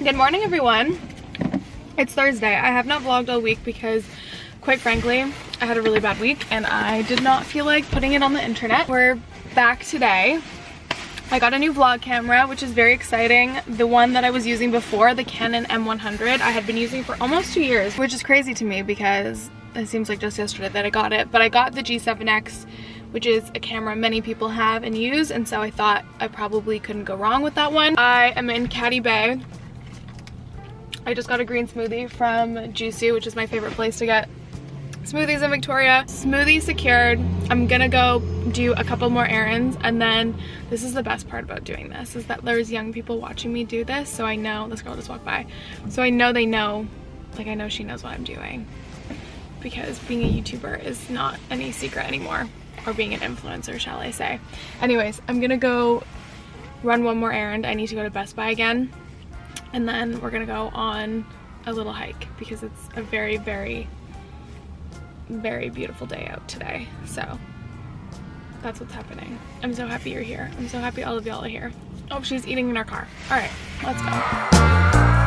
Good morning, everyone. It's Thursday. I have not vlogged all week because, quite frankly, I had a really bad week and I did not feel like putting it on the internet. We're back today. I got a new vlog camera, which is very exciting. The one that I was using before, the Canon M100, I had been using for almost 2 years, which is crazy to me because it seems like just yesterday that I got it. But I got the G7X, which is a camera many people have and use, and so I thought I probably couldn't go wrong with that one. I am in Chatty Bay. I just got a green smoothie from Juicy, which is my favorite place to get smoothies in Victoria. Smoothie secured. I'm gonna go do a couple more errands, and then this is the best part about doing this, is that there's young people watching me do this, so I know, this girl just walked by, so I know they know, like I know she knows what I'm doing, because being a YouTuber is not any secret anymore, or being an influencer, shall I say. Anyways, I'm gonna go run one more errand. I need to go to Best Buy again, and then we're gonna go on a little hike because it's a very, very, very beautiful day out today. So that's what's happening. I'm so happy you're here. I'm so happy all of y'all are here. Oh, she's eating in our car. All right, let's go.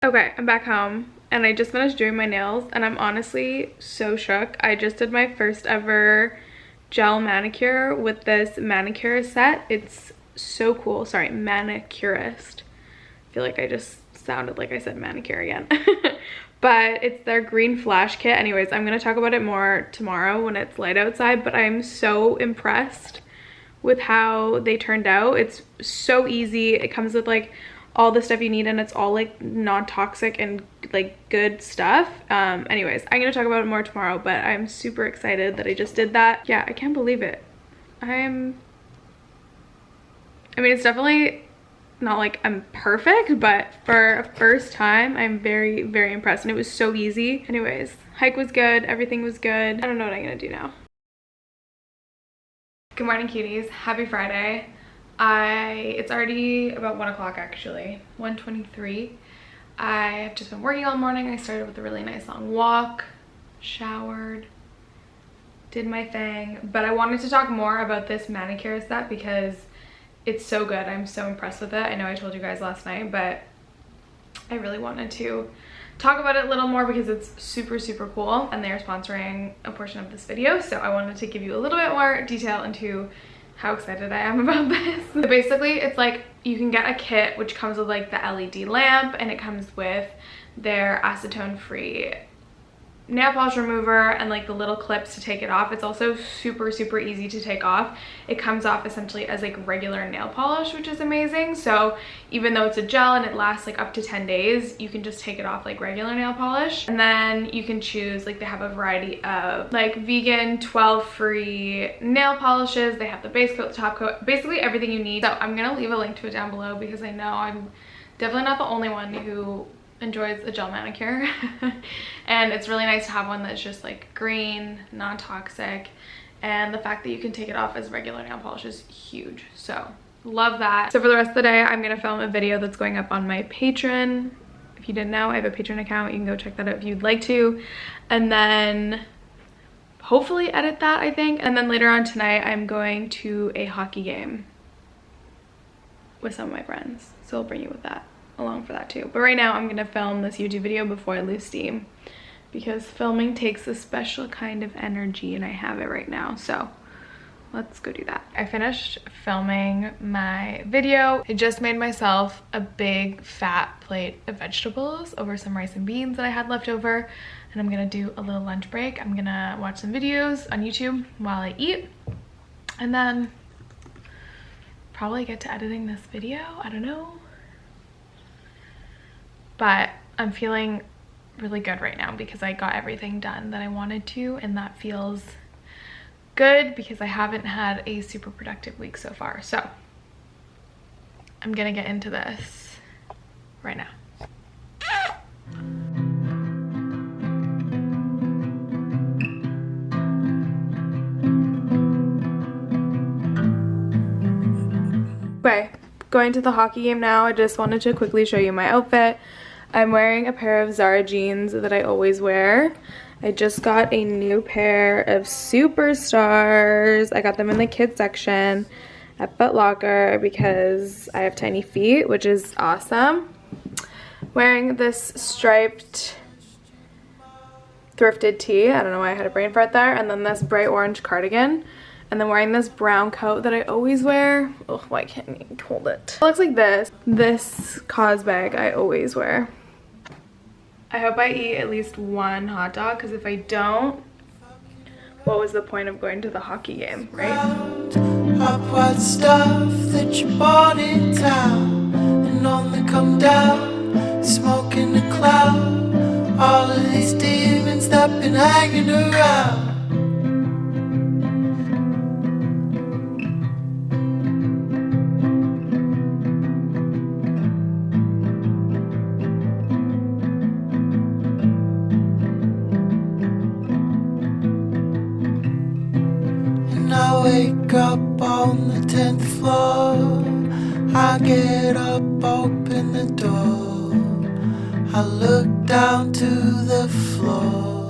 Okay, I'm back home and I just finished doing my nails and I'm honestly so shook. I just did my first ever gel manicure with this Manicure set. It's so cool. Sorry, manicurist. I feel like I just sounded like I said manicure again. But it's their green flash kit. Anyways, I'm going to talk about it more tomorrow when it's light outside, but I'm so impressed with how they turned out. It's so easy. It comes with like all the stuff you need and it's all like non-toxic and like good stuff. Anyways, I'm gonna talk about it more tomorrow, but I'm super excited that I just did that. Yeah, I can't believe it. I mean, it's definitely not like I'm perfect, but for a first time, I'm very, very impressed and it was so easy. Anyways, hike was good, everything was good. I don't know what I'm gonna do now. Good morning, cuties. Happy Friday. It's already about 1 o'clock actually, 1:23. I've just been working all morning. I started with a really nice long walk, showered, did my thing, but I wanted to talk more about this manicure set because it's so good. I'm so impressed with it. I know I told you guys last night, but I really wanted to talk about it a little more because it's super, super cool and they're sponsoring a portion of this video, so I wanted to give you a little bit more detail into how excited I am about this. So basically, it's like you can get a kit which comes with like the LED lamp and it comes with their acetone-free nail polish remover and like the little clips to take it off. It's also super, super easy to take off. It comes off essentially as like regular nail polish, which is amazing. So even though it's a gel and it lasts like up to 10 days, you can just take it off like regular nail polish. And then you can choose, like they have a variety of like vegan 12 free nail polishes. They have the base coat, the top coat, basically everything you need. So I'm gonna leave a link to it down below because I know I'm definitely not the only one who enjoys a gel manicure. And it's really nice to have one that's just like green, non-toxic, and the fact that you can take it off as regular nail polish is huge. So love that. So for the rest of the day, I'm gonna film a video that's going up on my Patreon. If you didn't know, I have a Patreon account. You can go check that out if you'd like to, and then hopefully edit that, I think. And then later on tonight, I'm going to a hockey game with some of my friends, so I'll bring you with that. along for that too. But right now I'm gonna film this YouTube video before I lose steam, because filming takes a special kind of energy and I have it right now. So let's go do that. I finished filming my video. I just made myself a big fat plate of vegetables over some rice and beans that I had left over. And I'm gonna do a little lunch break. I'm gonna watch some videos on YouTube while I eat. And then probably get to editing this video, I don't know. But I'm feeling really good right now because I got everything done that I wanted to, and that feels good because I haven't had a super productive week so far. So I'm gonna get into this right now. Okay, going to the hockey game now. I just wanted to quickly show you my outfit. I'm wearing a pair of Zara jeans that I always wear. I just got a new pair of Superstars. I got them in the kids section at Foot Locker because I have tiny feet, which is awesome. Wearing this striped thrifted tee. I don't know why I had a brain fart there. And then this bright orange cardigan. And then wearing this brown coat that I always wear. Oh, why can't you hold it? It looks like this. This cause bag I always wear. I hope I eat at least one hot dog, because if I don't, what was the point of going to the hockey game, right? Upward stuff that you bought in town, and on the come down, smoke in the cloud, all of these demons that been hanging around. Wake up on the 10th floor. I get up, open the door. I look down to the floor.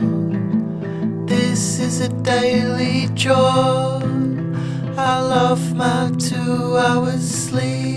This is a daily chore. I love my 2 hours sleep.